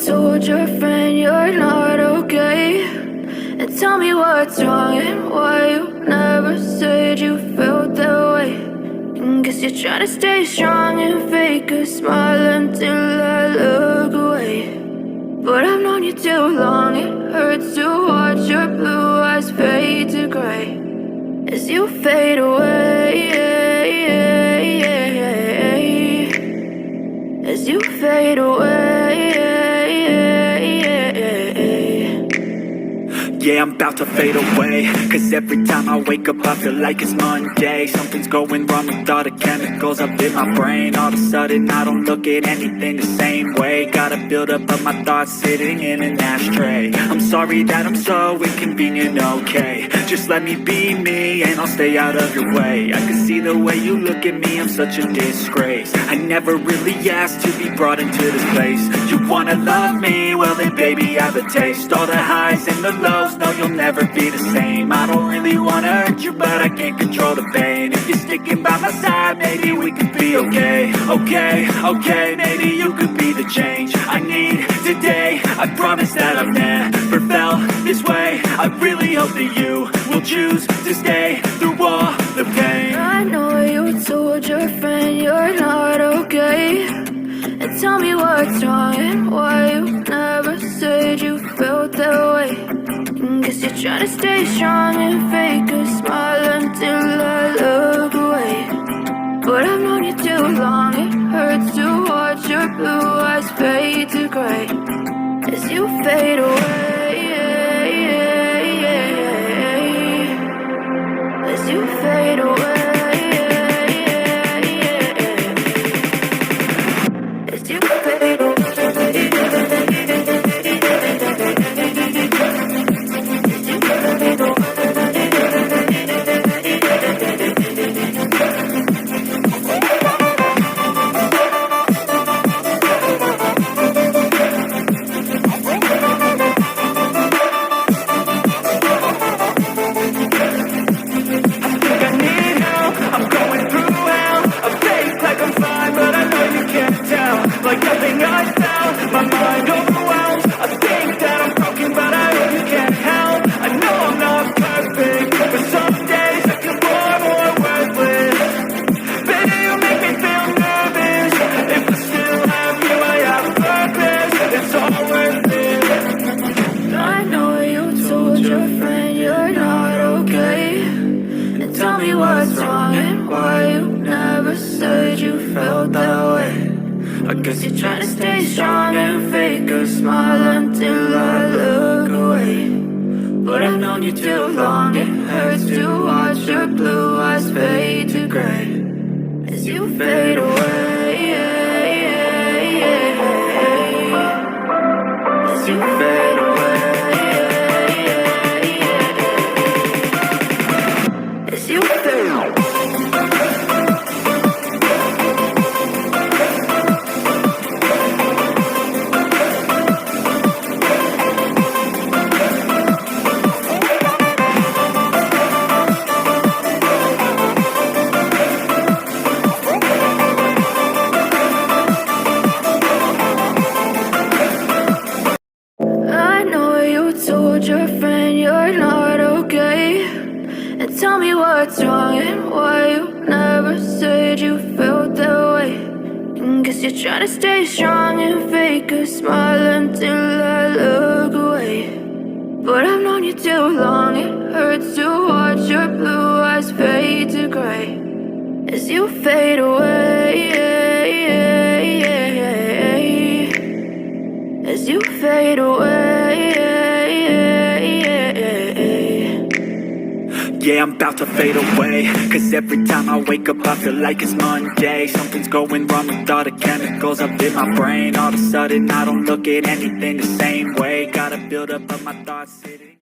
told your friend you're not okay, and tell me what's wrong and why you never said you felt that way. And guess you're trying to stay strong and fake a smile until I look away. But I've known you too long, it hurts to watch your blue eyes fade to gray as you fade away, as you fade away. Yeah, I'm about to fade away, cause every time I wake up I feel like it's Monday. Something's going wrong with all the chemicals up in my brain. All of a sudden I don't look at anything the same way. Got a buildup of my thoughts sitting in an ashtray. I'm sorry that I'm so inconvenient, okay. Just let me be me and I'll stay out of your way. I can see the way you look at me, I'm such a disgrace. I never really asked to be brought into this place. You wanna love me? Well then baby I have a taste. All the highs and the lows, no you'll never be the same. I don't really wanna hurt you but I can't control the pain. If you're sticking by my side maybe we could be okay. Okay, maybe you could be the change I need today. I promise that I've never felt this way. I really hope that you will choose to stay through all the pain. I know you told your friend you're not okay, and tell me what's wrong and why you never said you felt that way. And guess you're trying to stay strong and fake a smile until I look away. But I've known you too long, it hurts to watch your blue eyes fade to gray as you fade away, as you fade away. Like nothing I found, my mind overwhelmed. I think that I'm broken, but I really can't help. I know I'm not perfect, but some days I feel more worthless. Baby, you make me feel nervous. If I still have you, I have a purpose. It's all worth it. I know you told your friend you're not okay, and tell me what's wrong and why you never said you felt that way. I guess you're trying to stay strong and fake a smile until I look away. But I've known you too long, it hurts to watch your blue eyes fade to gray as you fade away, as you fade away, as you fade away. Told your friend you're not okay, and tell me what's wrong and why you never said you felt that way. And guess you're trying to stay strong and fake a smile until I look away. But I've known you too long, it hurts to watch your blue eyes fade to gray as you fade away, as you fade away. Yeah, I'm about to fade away, cause every time I wake up I feel like it's Monday. Something's going wrong with all the chemicals up in my brain. All of a sudden I don't look at anything the same way. Got a buildup of my thoughts sitting